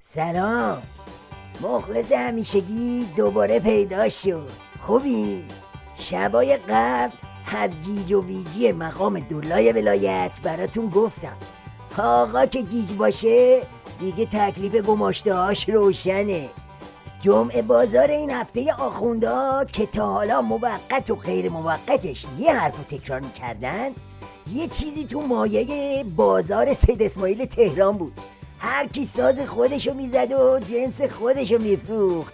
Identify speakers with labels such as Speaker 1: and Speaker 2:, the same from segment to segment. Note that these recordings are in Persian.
Speaker 1: سلام، مخلص همیشگی دوباره پیدا شد. خوبی؟ شبای قبل از گیج و ویجی مقام دلای ولایت براتون گفتم. آقا که گیج باشه دیگه تکلیف گماشته‌هاش روشنه. جمعه بازار این هفته آخوندا که تا حالا موقت و غیر موقتش یه حرفو تکرار میکردن، یه چیزی تو مایه بازار سید اسماعیل تهران بود. هر کی ساز خودشو میزد و جنس خودشو میفروخت.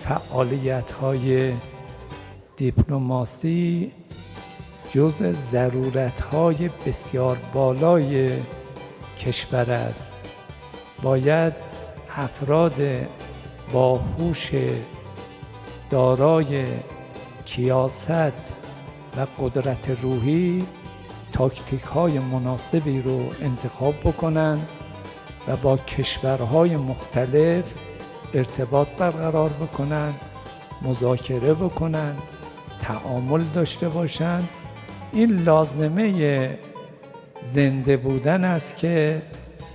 Speaker 2: فعالیت‌های دیپلماسی جز ضرورت‌های بسیار بالای کشور است. باید افراد با هوش دارای کیاست و قدرت روحی تاکتیک‌های مناسبی رو انتخاب بکنند و با کشورهای مختلف ارتباط برقرار بکنند، مذاکره بکنند، تعامل داشته باشند. این لازمه زنده بودن است که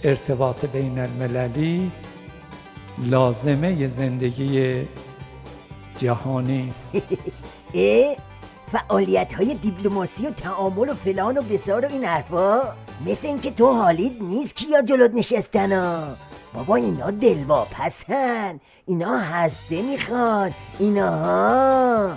Speaker 2: ارتباط بین المللی لازمه زندگی جهانی است.
Speaker 1: فعالیت های دیپلماسی و تعامل و فلان و بسار و این حرفا مثل این که تو حالیت نیست کیا جلوت نشستن ها. بابا اینا دلواپسن، اینا هسته میخوان، اینا ها.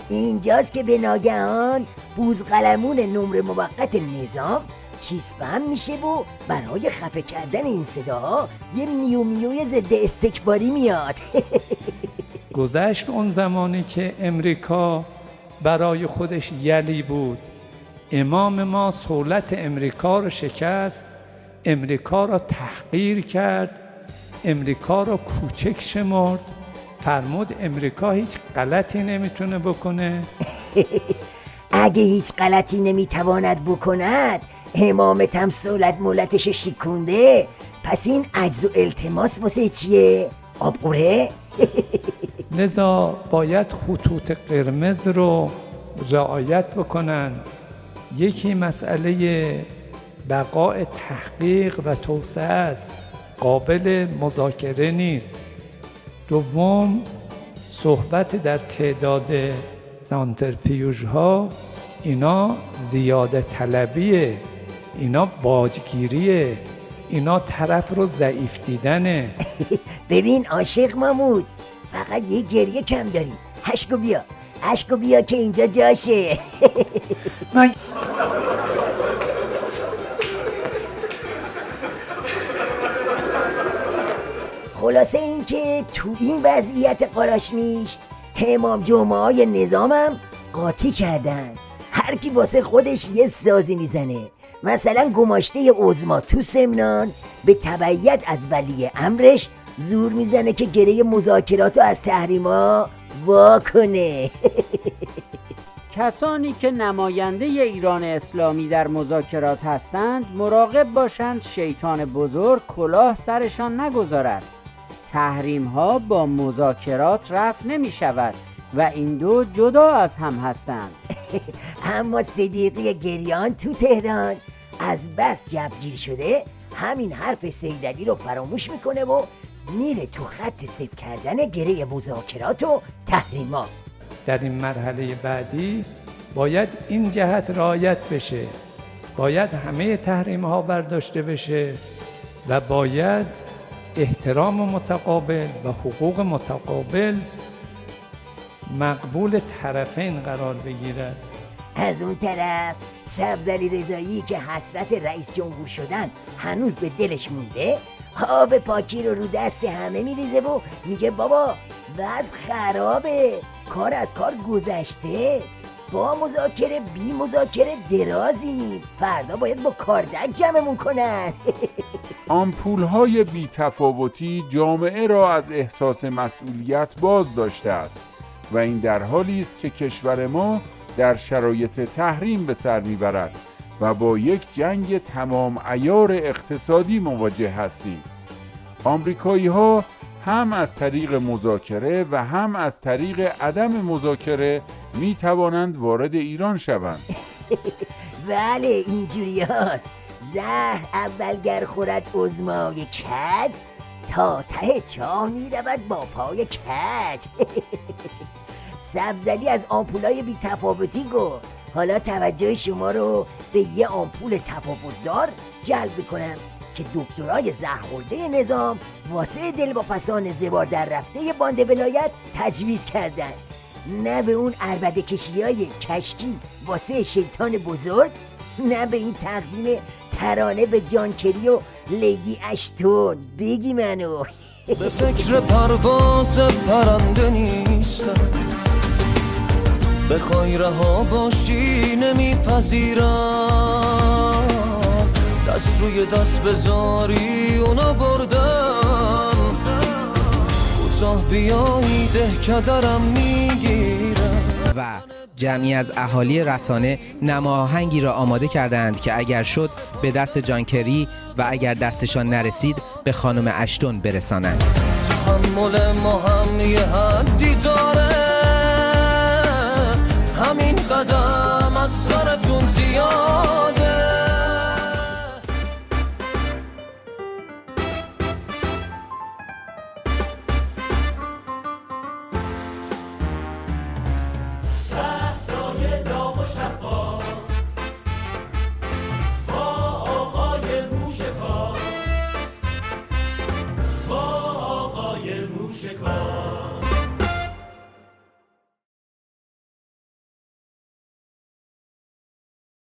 Speaker 1: اینجاست که به ناگهان بوزقلمون نمره موقت نظام چیزفهم میشه و برای خفه کردن این صداها یه میو میوی ضد استکباری میاد.
Speaker 2: گذشت اون زمانی که امریکا برای خودش یلی بود. امام ما سهولت امریکا رو شکست، امریکا رو تحقیر کرد، امریکا رو کوچک شمرد، فرمود امریکا هیچ غلطی نمیتونه بکنه.
Speaker 1: اگه هیچ غلطی نمیتواند بکند، امامت هم سهولت مولتش شکونده، پس این عجز و التماس واسه چیه؟ آبقوره؟
Speaker 2: لذا باید خطوط قرمز رو رعایت بکنن. یکی مسئله بقای تحقیق و توسعه است، قابل مذاکره نیست. دوم، صحبت در تعداد سانترفیوژ ها، اینا زیاده طلبیه، اینا باجگیریه، اینا طرف رو ضعیف دیدنه.
Speaker 1: ببین عاشق محمود، فقط یه گریه کم داری. اشکو بیا که اینجا جاشه. خلاصه این که تو این وضعیت قراشمیش امام جمعه های نظامم قاطی کردن. هر کی واسه خودش یه سازی میزنه. مثلا گماشته عظما تو سمنان به تبعیت از ولی امرش زور میزنه که گره مذاکراتو از تحریما وا کنه.
Speaker 3: کسانی که نماینده ایران اسلامی در مذاکرات هستند مراقب باشند شیطان بزرگ کلاه سرشان نگذارد. تحریم ها با مذاکرات رفع نمی شود و این دو جدا از هم هستند.
Speaker 1: اما صدیقی گریان تو تهران از بس جبگیر شده همین حرف سیدعلی رو فراموش میکنه و میره تو خط صفر کردن گره مذاکرات و تحریما.
Speaker 2: در این مرحله بعدی باید این جهت رعایت بشه، باید همه تحریم ها برداشته بشه و باید احترام متقابل و حقوق متقابل مقبول طرفین قرار بگیرد.
Speaker 1: از اون طرف سبزعلی رضایی که حسرت رئیس جمهور شدن هنوز به دلش مونده، آب پاکی رو دست همه میریزه و میگه بابا وضع خرابه، کار از کار گذشته، با مذاکره بی مذاکره درازیم، فردا باید با کاردک جمعمون کنن.
Speaker 4: آمپول‌های بی‌تفاوتی جامعه را از احساس مسئولیت باز داشته است و این در حالی است که کشور ما در شرایط تحریم به سر میبرد و با یک جنگ تمام عیار اقتصادی مواجه هستیم. آمریکایی‌ها هم از طریق مذاکره و هم از طریق عدم مذاکره می توانند وارد ایران شوند.
Speaker 1: بله اینجوری هست. زهر اول گر خورد عظمای کج، تا ته چاه می رود با پای کج. سبزلی از آمپولای بی تفاوتی گفت. حالا توجه شما رو به یه آمپول تفاوت‌دار جلب کنم که دکترای زهرخورده نظام واسه دلواپسان زوار در رفته باند ولایت تجویز کردن. نه به اون عربده کشیای کشکی واسه شیطان بزرگ، نه به این تقدیم ترانه به جان کری و لیدی اشتون. بگی منو.
Speaker 5: به فکر پرواز پرنده نیستم، بخوای رها باشی نمیپذیرم، دست روی دست بذاری اونو بردم، کوتاه بیایی دهکدرم میگیرم.
Speaker 6: و جمعی از اهالی رسانه نماهنگی را آماده کردند که اگر شد به دست جان کری و اگر دستشان نرسید به خانم اشتون برسانند.
Speaker 5: تحمل ما هم یه حدی داره، همین قدم از سرتون زیاده.
Speaker 7: بحثای داغ و شفاف با آقای موشکار، با آقای موشکار.